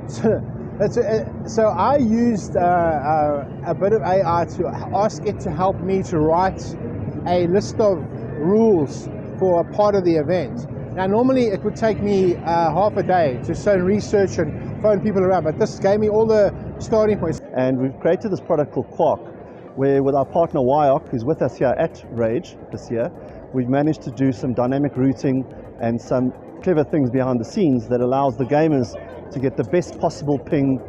So I used a bit of AI to ask it to help me to write a list of rules for a part of the event. Now normally it would take me half a day to research and phone people around, but this gave me all the starting points. And we've created this product called Quark, where with our partner Wyoc, who's with us here at rAge this year, we've managed to do some dynamic routing and some clever things behind the scenes that allows the gamers to get the best possible ping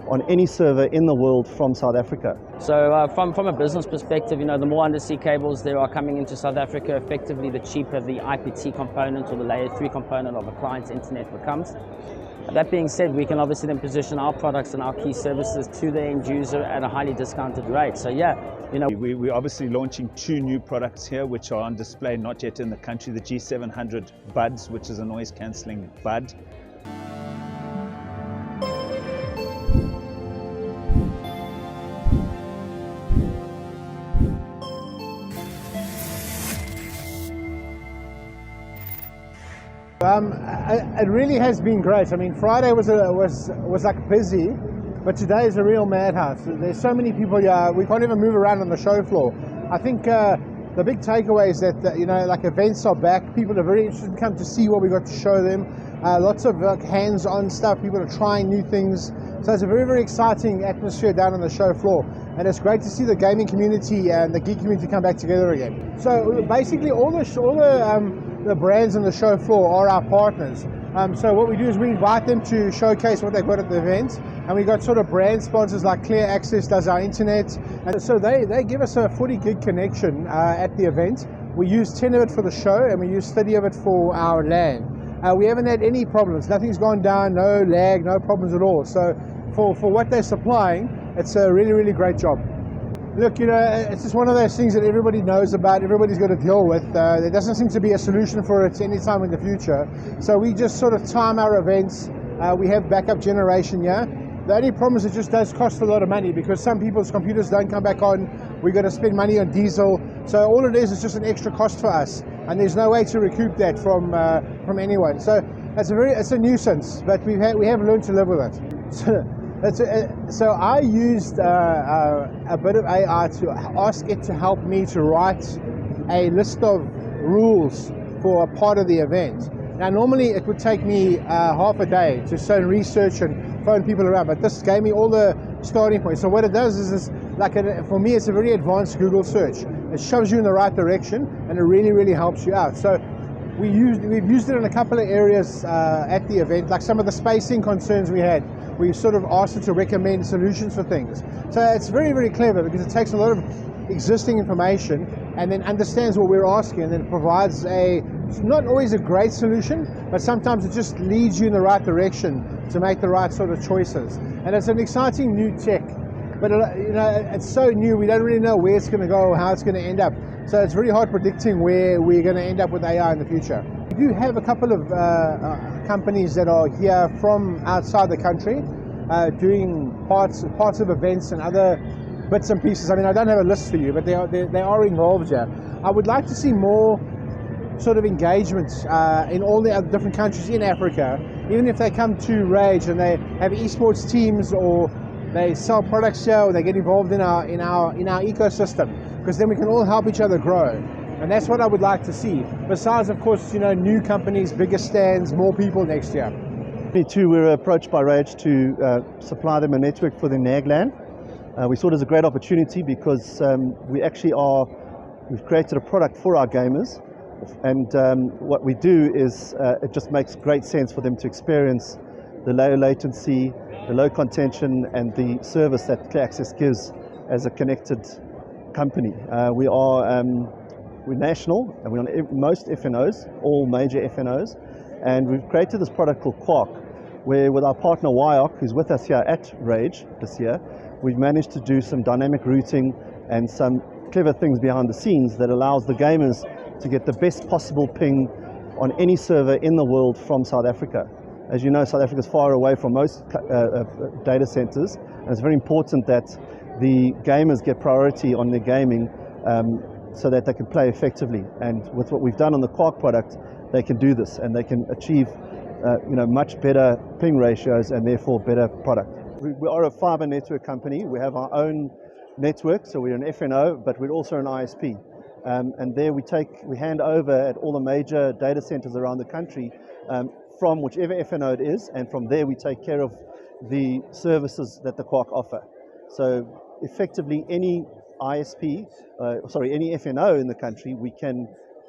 on any server in the world from South Africa. So from a business perspective, the more undersea cables there are coming into South Africa, effectively the cheaper the IPT component or the layer 3 component of a client's internet becomes. That being said, we can obviously then position our products and our key services to the end user at a highly discounted rate. So yeah, We're obviously launching 2 new products here which are on display, not yet in the country. The G700 Buds, which is a noise cancelling bud. It really has been great. I mean, Friday was like busy, but today is a real madhouse. There's so many people here, we can't even move around on the show floor. I think the big takeaway is that like events are back. People are very interested to come to see what we got to show them. Lots of hands-on stuff. People are trying new things. So it's a very, very exciting atmosphere down on the show floor, and it's great to see the gaming community and the geek community come back together again. So basically, all the brands on the show floor are our partners. So what we do is we invite them to showcase what they've got at the event, and we got sort of brand sponsors like Clear Access does our internet, and so they give us a 40 gig connection at the event. We use 10 of it for the show, and we use 30 of it for our LAN. We haven't had any problems. Nothing's gone down, no lag, no problems at all. So for what they're supplying, it's a really, really great job. Look, it's just one of those things that everybody knows about, everybody's got to deal with. There doesn't seem to be a solution for it anytime in the future. So we just sort of time our events. We have backup generation here. The only problem is it just does cost a lot of money because some people's computers don't come back on. We got to spend money on diesel. So all it is just an extra cost for us, and there's no way to recoup that from anyone. So it's a nuisance, but we have learned to live with it. So I used a bit of AI to ask it to help me to write a list of rules for a part of the event. Now normally it would take me half a day to research and phone people around, but this gave me all the starting points. So what it does is for me it's a very advanced Google search. It shoves you in the right direction and it really, really helps you out. So we've used it in a couple of areas at the event, like some of the spacing concerns we had. We sort of asked it to recommend solutions for things. So it's very, very clever because it takes a lot of existing information and then understands what we're asking and then provides it's not always a great solution, but sometimes it just leads you in the right direction to make the right sort of choices. And it's an exciting new tech, but it's so new, we don't really know where it's going to go or how it's going to end up. So it's very hard predicting where we're going to end up with AI in the future. We do have a couple of companies that are here from outside the country doing parts of events and other bits and pieces. I mean, I don't have a list for you, but they are involved here. I would like to see more sort of engagement in all the other different countries in Africa, even if they come to rAge and they have esports teams or they sell products here or they get involved in our ecosystem, because then we can all help each other grow. And that's what I would like to see. Besides, of course, new companies, bigger stands, more people next year. Me too, we were approached by rAge to supply them a network for the NAG LAN. We saw it as a great opportunity because we've created a product for our gamers, and what we do is it just makes great sense for them to experience the low latency, the low contention, and the service that Clear Access gives as a connected company. We're national, and we're on most FNOs, all major FNOs, and we've created this product called Quark, where with our partner Wyoc, who's with us here at rAge this year, we've managed to do some dynamic routing and some clever things behind the scenes that allows the gamers to get the best possible ping on any server in the world from South Africa. As you know, South Africa is far away from most data centers, and it's very important that the gamers get priority on their gaming so that they can play effectively. And with what we've done on the Quark product, they can do this, and they can achieve much better ping ratios and therefore better product. We are a fiber network company. We have our own network, so we're an FNO, but we're also an ISP. And there we hand over at all the major data centers around the country from whichever FNO it is, and from there we take care of the services that the Quark offer. So effectively any ISP, any FNO in the country, we can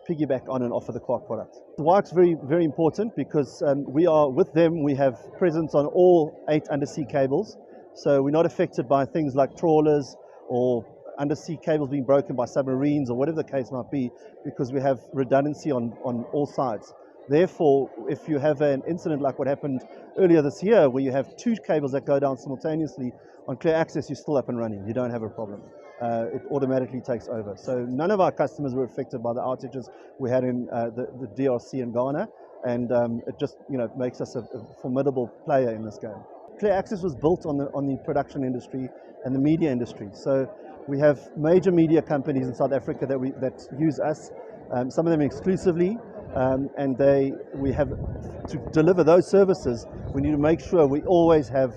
piggyback on and offer the Quark product. Why it's very, very important, because with them, we have presence on all 8 undersea cables. So we're not affected by things like trawlers or undersea cables being broken by submarines or whatever the case might be, because we have redundancy on all sides. Therefore, if you have an incident like what happened earlier this year, where you have 2 cables that go down simultaneously, on clear access, you're still up and running. You don't have a problem. It automatically takes over. So none of our customers were affected by the outages we had in the DRC and Ghana, and it just makes us a formidable player in this game. Clear access was built on the production industry and the media industry. So we have major media companies in South Africa that use us, some of them exclusively, and we have to deliver those services. We need to make sure we always have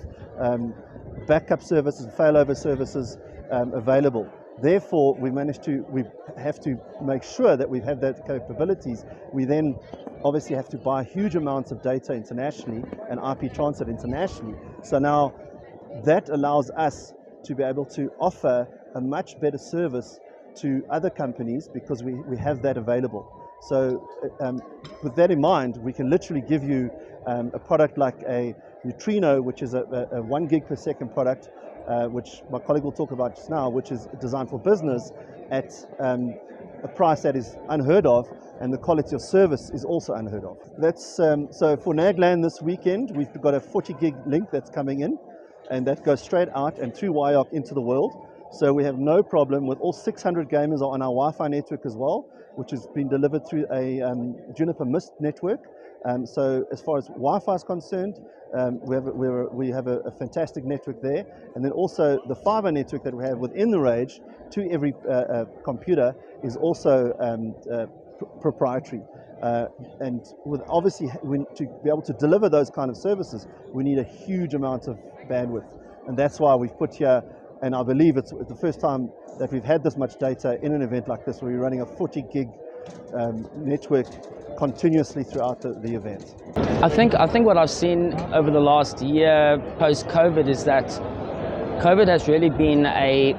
backup services, failover services available. Therefore, we have to make sure that we have those capabilities. We then obviously have to buy huge amounts of data internationally and IP transit internationally. So now that allows us to be able to offer a much better service to other companies, because we have that available. So with that in mind, we can literally give you a product like a Neutrino, which is a 1 gig per second product, which my colleague will talk about just now, which is designed for business at a price that is unheard of, and the quality of service is also unheard of. That's so for NAGLAN this weekend, we've got a 40 gig link that's coming in, and that goes straight out and through WIOC into the world. So we have no problem with all 600 gamers are on our Wi-Fi network as well, which has been delivered through a Juniper Mist network. So as far as Wi-Fi is concerned, we have a fantastic network there. And then also the fiber network that we have within the rAge to every computer is also proprietary. And obviously, to be able to deliver those kind of services, we need a huge amount of bandwidth. And that's why we've put here, and I believe it's the first time that we've had this much data in an event like this, where we're running a 40 gig network continuously throughout the event. I think what I've seen over the last year post-COVID is that COVID has really been a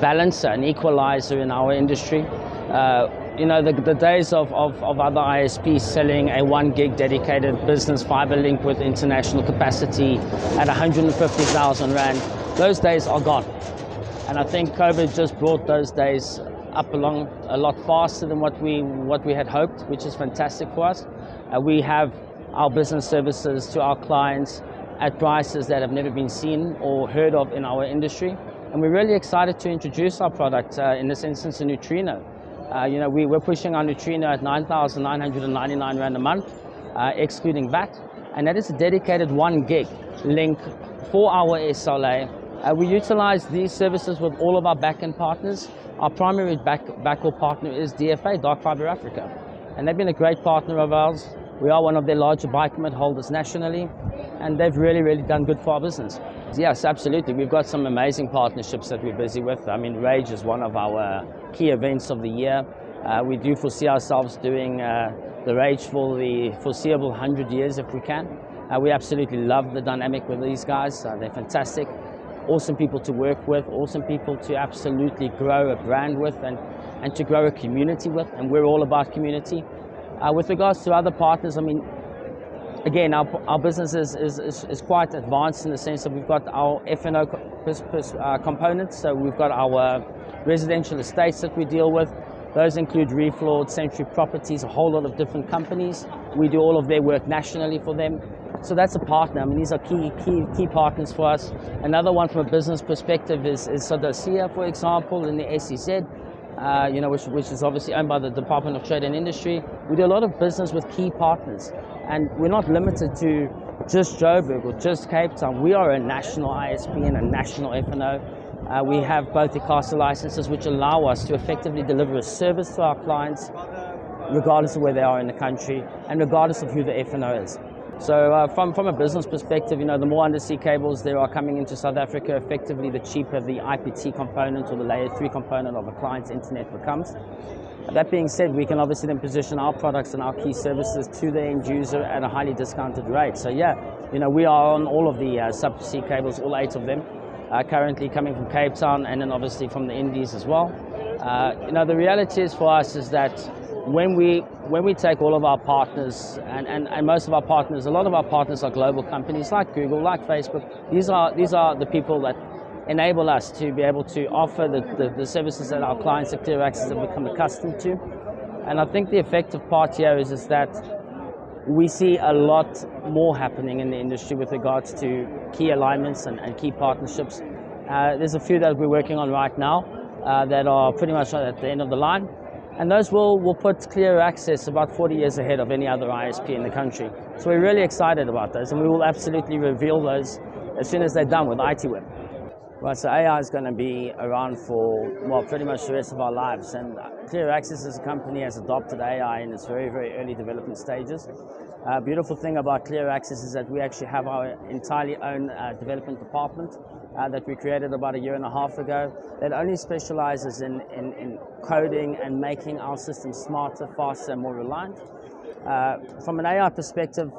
balancer, an equalizer in our industry. The days of other ISPs selling a 1 gig dedicated business fiber link with international capacity at 150,000 Rand, those days are gone. And I think COVID just brought those days up along a lot faster than what we had hoped, which is fantastic for us. We have our business services to our clients at prices that have never been seen or heard of in our industry. And we're really excited to introduce our product, in this instance, a Neutrino. We're pushing our Neutrino at 9,999 Rand a month, excluding VAT. And that is a dedicated 1 gig link for our SLA. We utilize these services with all of our backend partners. Our primary backhaul partner is DFA, Dark Fiber Africa. And they've been a great partner of ours. We are one of their larger buy commit holders nationally, and they've really, really done good for our business. Yes, absolutely. We've got some amazing partnerships that we're busy with. I mean, rAge is one of our key events of the year. We do foresee ourselves doing the rAge for the foreseeable 100 years if we can. We absolutely love the dynamic with these guys. They're fantastic. Awesome people to work with, awesome people to absolutely grow a brand with and to grow a community with, and we're all about community. With regards to other partners, I mean, again, our business is quite advanced in the sense that we've got our FNO components, so we've got our residential estates that we deal with. Those include Reflord, Century Properties, a whole lot of different companies. We do all of their work nationally for them. So that's a partner. I mean, these are key partners for us. Another one from a business perspective is Sodosia, for example, in the SEZ, which is obviously owned by the Department of Trade and Industry. We do a lot of business with key partners, and we're not limited to just Joburg or just Cape Town. We are a national ISP and a national FNO. We have both the ICASA licenses, which allow us to effectively deliver a service to our clients, regardless of where they are in the country and regardless of who the FNO is. So from a business perspective, the more undersea cables there are coming into South Africa, effectively the cheaper the IPT component or the layer 3 component of a client's internet becomes. That being said, we can obviously then position our products and our key services to the end user at a highly discounted rate. So yeah, we are on all of the subsea cables, all 8 of them, currently coming from Cape Town and then obviously from the Indies as well. The reality is for us is that when we take all of our partners and most of our partners, a lot of our partners are global companies like Google, like Facebook. These are the people that enable us to be able to offer the services that our clients at Clear Access have become accustomed to. And I think the effective part here is that we see a lot more happening in the industry with regards to key alignments and key partnerships. There's a few that we're working on right now that are pretty much at the end of the line. And those will put Clear Access about 40 years ahead of any other ISP in the country. So we're really excited about those, and we will absolutely reveal those as soon as they're done with ITWeb. Right, so AI is going to be around for, well, pretty much the rest of our lives. And Clear Access as a company has adopted AI in its very, very early development stages. Beautiful thing about Clear Access is that we actually have our entirely own development department that we created about 1.5 years ago that only specializes in coding and making our systems smarter, faster, and more reliant. From an AI perspective,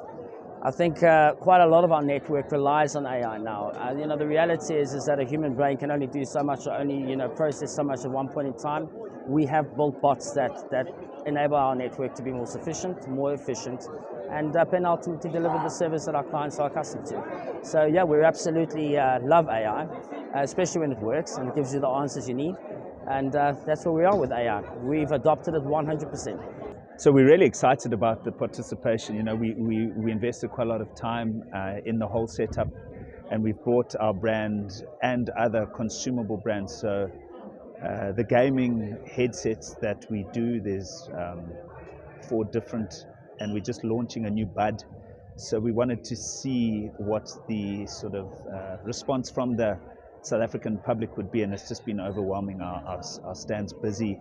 I think quite a lot of our network relies on AI now. The reality is that a human brain can only do so much or only process so much at one point in time. We have built bots that enable our network to be more sufficient, more efficient, and ultimately deliver the service that our clients are accustomed to. So yeah, we absolutely love AI, especially when it works and it gives you the answers you need. And that's where we are with AI. We've adopted it 100%. So we're really excited about the participation. We invested quite a lot of time in the whole setup, and we've brought our brand and other consumable brands. So the gaming headsets that we do, there's 4 different, and we're just launching a new bud. So we wanted to see what the sort of response from the South African public would be, and it's just been overwhelming. Our stand's busy.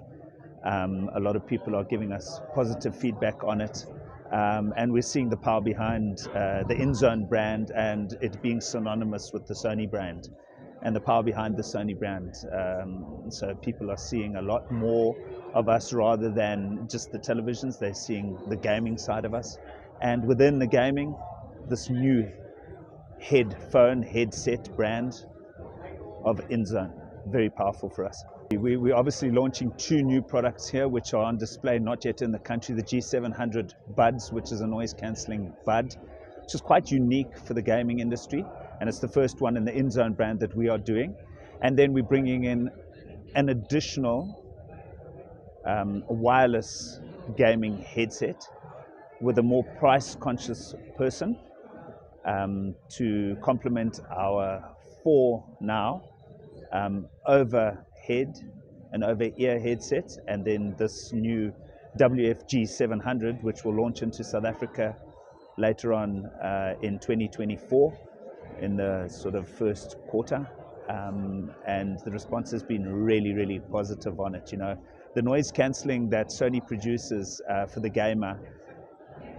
A lot of people are giving us positive feedback on it, and we're seeing the power behind the InZone brand and it being synonymous with the Sony brand and the power behind the Sony brand. So people are seeing a lot more of us rather than just the televisions. They're seeing the gaming side of us, and within the gaming, this new headset brand of InZone, very powerful for us. We're obviously launching 2 new products here which are on display, not yet in the country. The G700 buds, which is a noise cancelling bud, which is quite unique for the gaming industry, and it's the first one in the InZone brand that we are doing. And then we're bringing in an additional wireless gaming headset with a more price conscious person to complement our 4 now overhead and over-ear headsets, and then this new WFG 700, which will launch into South Africa later on in 2024 in the sort of first quarter, and the response has been really, really positive on it. The noise cancelling that Sony produces for the gamer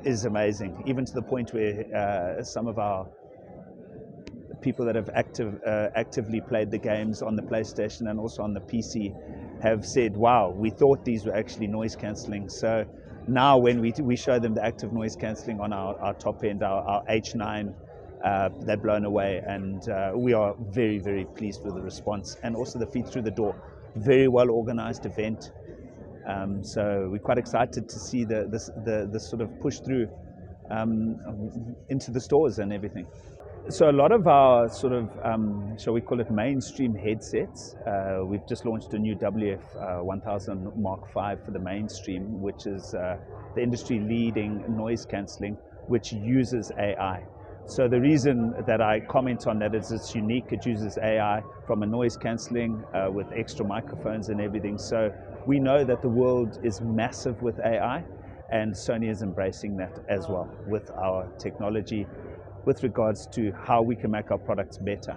is amazing, even to the point where some of our people that have actively played the games on the PlayStation and also on the PC have said, wow, we thought these were actually noise cancelling. So now when we show them the active noise cancelling on our top end, our H9, they're blown away, and we are very, very pleased with the response and also the feed through the door. Very well organized event. So we're quite excited to see the sort of push through into the stores and everything. So a lot of our sort of, shall we call it, mainstream headsets, we've just launched a new WF1000 Mark V for the mainstream, which is the industry leading noise cancelling, which uses AI. So the reason that I comment on that is it's unique. It uses AI from a noise cancelling with extra microphones and everything. So we know that the world is massive with AI, and Sony is embracing that as well with our technology with regards to how we can make our products better.